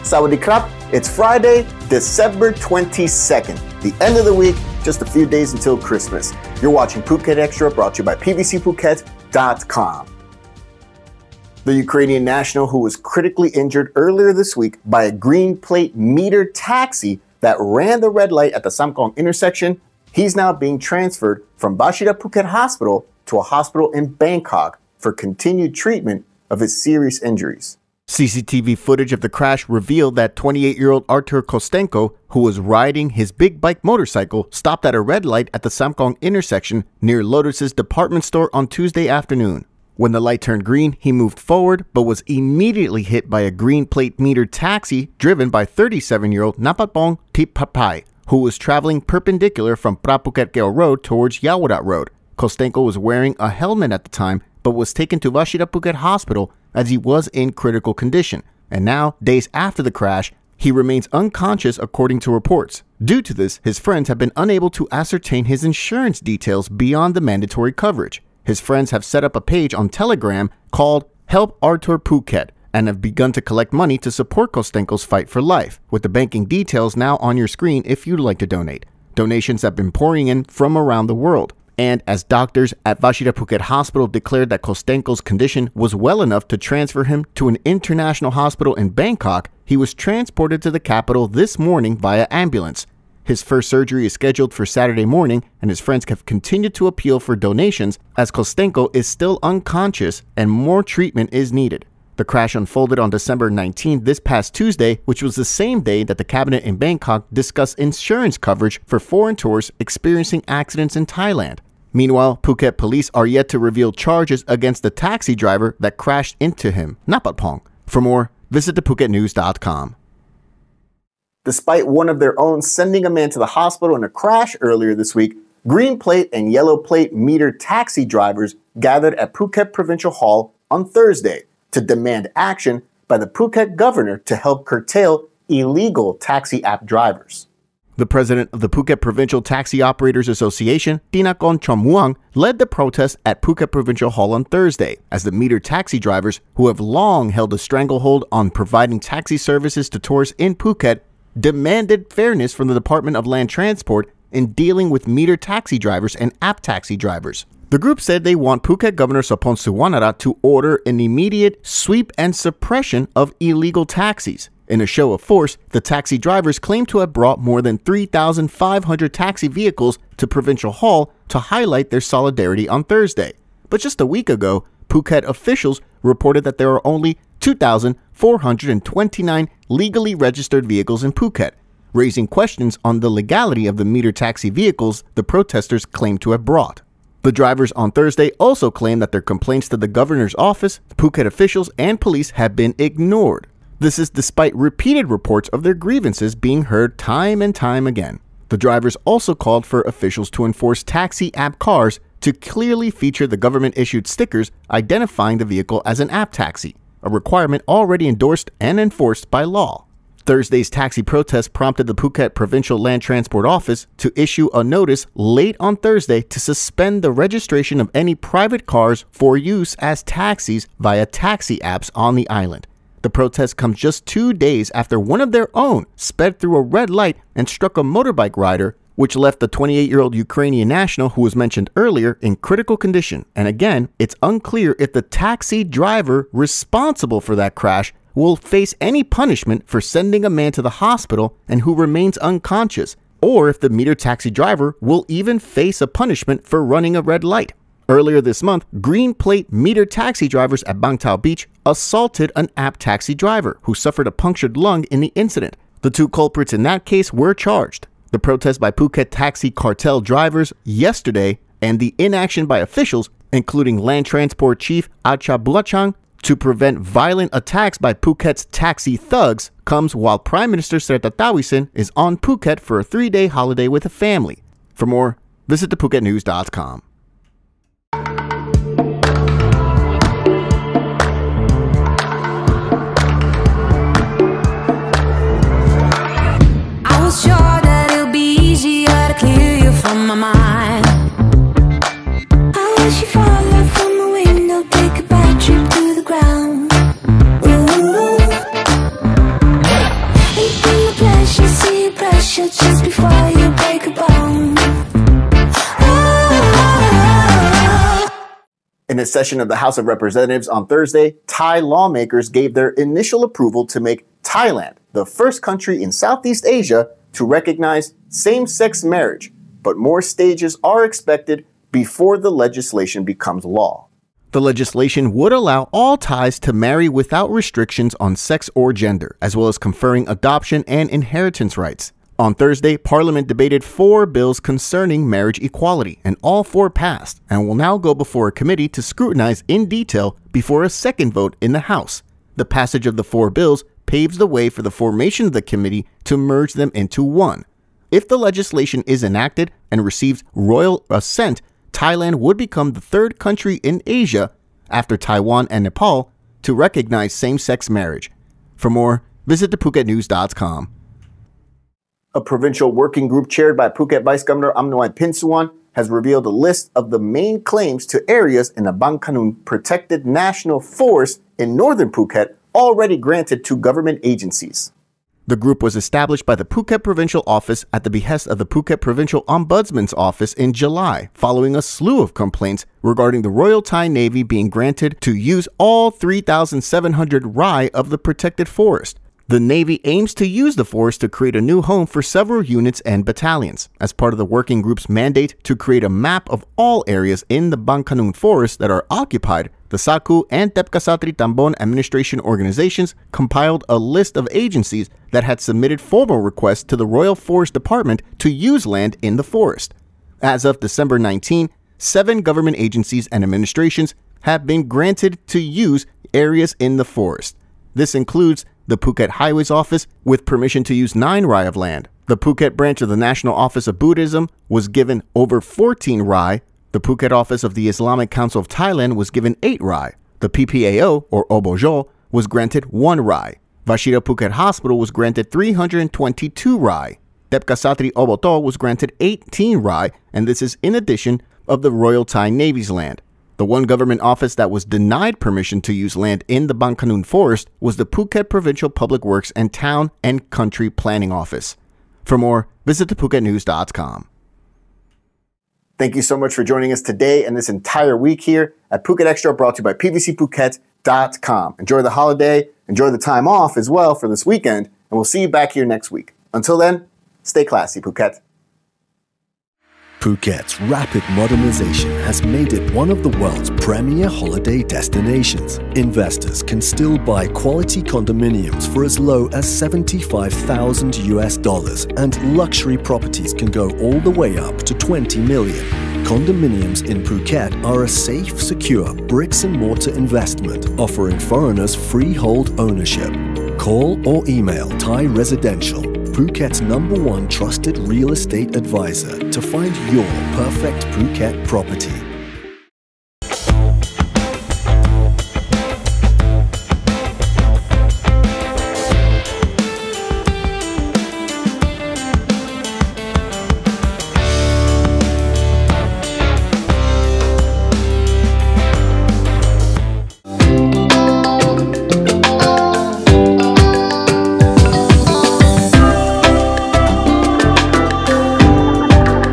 Sawadee krap, it's Friday, December 22nd, the end of the week, just a few days until Christmas. You're watching Phuket Extra, brought to you by PVCPhuket.com. The Ukrainian national who was critically injured earlier this week by a green plate meter taxi that ran the red light at the Samkong intersection, he's now being transferred from Bashida Phuket Hospital to a hospital in Bangkok for continued treatment of his serious injuries. CCTV footage of the crash revealed that 28-year-old Artur Kostenko, who was riding his big bike motorcycle, stopped at a red light at the Samkong intersection near Lotus's department store on Tuesday afternoon. When the light turned green, he moved forward but was immediately hit by a green plate meter taxi driven by 37-year-old Napatbong Tipapai, who was traveling perpendicular from Phuket Road towards Yawadat Road. Kostenko was wearing a helmet at the time but was taken to Bashida Phuket Hospital as he was in critical condition, and now, days after the crash, he remains unconscious according to reports. Due to this, his friends have been unable to ascertain his insurance details beyond the mandatory coverage. His friends have set up a page on Telegram called Help Artur Phuket and have begun to collect money to support Kostenko's fight for life, with the banking details now on your screen if you'd like to donate. Donations have been pouring in from around the world. And as doctors at Bashida Phuket Hospital declared that Kostenko's condition was well enough to transfer him to an international hospital in Bangkok, he was transported to the capital this morning via ambulance. His first surgery is scheduled for Saturday morning, and his friends have continued to appeal for donations as Kostenko is still unconscious and more treatment is needed. The crash unfolded on December 19th this past Tuesday, which was the same day that the cabinet in Bangkok discussed insurance coverage for foreign tourists experiencing accidents in Thailand. Meanwhile, Phuket police are yet to reveal charges against the taxi driver that crashed into him, Napatpong. For more, visit thephuketnews.com. Despite one of their own sending a man to the hospital in a crash earlier this week, green plate and yellow plate meter taxi drivers gathered at Phuket Provincial Hall on Thursday to demand action by the Phuket governor to help curtail illegal taxi app drivers. The president of the Phuket Provincial Taxi Operators Association, Tinakon Chomuang, led the protest at Phuket Provincial Hall on Thursday, as the meter taxi drivers, who have long held a stranglehold on providing taxi services to tourists in Phuket, demanded fairness from the Department of Land Transport in dealing with meter taxi drivers and app taxi drivers. The group said they want Phuket Governor Sopon Suwanara to order an immediate sweep and suppression of illegal taxis. In a show of force, the taxi drivers claim to have brought more than 3,500 taxi vehicles to Provincial Hall to highlight their solidarity on Thursday. But just a week ago, Phuket officials reported that there are only 2,429 legally registered vehicles in Phuket, raising questions on the legality of the meter taxi vehicles the protesters claim to have brought. The drivers on Thursday also claimed that their complaints to the governor's office, Phuket officials, and police have been ignored. This is despite repeated reports of their grievances being heard time and time again. The drivers also called for officials to enforce taxi app cars to clearly feature the government-issued stickers identifying the vehicle as an app taxi, a requirement already endorsed and enforced by law. Thursday's taxi protest prompted the Phuket Provincial Land Transport Office to issue a notice late on Thursday to suspend the registration of any private cars for use as taxis via taxi apps on the island. The protest comes just 2 days after one of their own sped through a red light and struck a motorbike rider, which left the 28-year-old Ukrainian national who was mentioned earlier in critical condition. And again, it's unclear if the taxi driver responsible for that crash will face any punishment for sending a man to the hospital and who remains unconscious, or if the meter taxi driver will even face a punishment for running a red light. Earlier this month, green plate meter taxi drivers at Bang Tao Beach assaulted an app taxi driver who suffered a punctured lung in the incident. The two culprits in that case were charged. The protest by Phuket taxi cartel drivers yesterday and the inaction by officials, including Land Transport Chief Acha Buachang, to prevent violent attacks by Phuket's taxi thugs comes while Prime Minister Srettha Thavisin is on Phuket for a 3-day holiday with a family. For more, visit thephuketnews.com. Sure that it'll be easier to clear you from my mind. I wish you fall out from the window, take a bad trip to the ground. Ooh. a session of the House of Representatives on Thursday, Thai lawmakers gave their initial approval to make Thailand the first country in Southeast Asia to recognize same-sex marriage, but more stages are expected before the legislation becomes law. The legislation would allow all Thais to marry without restrictions on sex or gender, as well as conferring adoption and inheritance rights. On Thursday, Parliament debated 4 bills concerning marriage equality, and all 4 passed, and will now go before a committee to scrutinize in detail before a second vote in the House. The passage of the 4 bills paves the way for the formation of the committee to merge them into one. If the legislation is enacted and receives royal assent, Thailand would become the 3rd country in Asia, after Taiwan and Nepal, to recognize same-sex marriage. For more, visit thephuket.news.com. A provincial working group chaired by Phuket Vice Governor Amnoy Pinsuwan has revealed a list of the main claims to areas in the Bang Khanun Protected National Forest in northern Phuket already granted to government agencies. The group was established by the Phuket Provincial Office at the behest of the Phuket Provincial Ombudsman's Office in July, following a slew of complaints regarding the Royal Thai Navy being granted to use all 3,700 rai of the protected forest. The Navy aims to use the forest to create a new home for several units and battalions, as part of the working group's mandate to create a map of all areas in the Bang Khanun forest that are occupied. The Saku and Tepkasatri Tambon administration organizations compiled a list of agencies that had submitted formal requests to the Royal Forest Department to use land in the forest. As of December 19, 7 government agencies and administrations have been granted to use areas in the forest. This includes the Phuket Highways Office with permission to use 9 rai of land. The Phuket branch of the National Office of Buddhism was given over 14 rai. The Phuket office of the Islamic Council of Thailand was given 8 rai. The PPAO, or Obojo, was granted 1 rai. Vashira Phuket Hospital was granted 322 rai. Tepkasatri Oboto was granted 18 rai, and this is in addition of the Royal Thai Navy's land. The one government office that was denied permission to use land in the Bang Khanun forest was the Phuket Provincial Public Works and Town and Country Planning Office. For more, visit thephuket.news.com. Thank you so much for joining us today and this entire week here at Phuket Extra, brought to you by pvcphuket.com. Enjoy the holiday, enjoy the time off as well for this weekend, and we'll see you back here next week. Until then, stay classy, Phuket. Phuket's rapid modernization has made it one of the world's premier holiday destinations. Investors can still buy quality condominiums for as low as $75,000, and luxury properties can go all the way up to $20 million. Condominiums in Phuket are a safe, secure bricks-and-mortar investment offering foreigners freehold ownership. Call or email Thai Residential, Phuket's #1 trusted real estate advisor, to find your perfect Phuket property.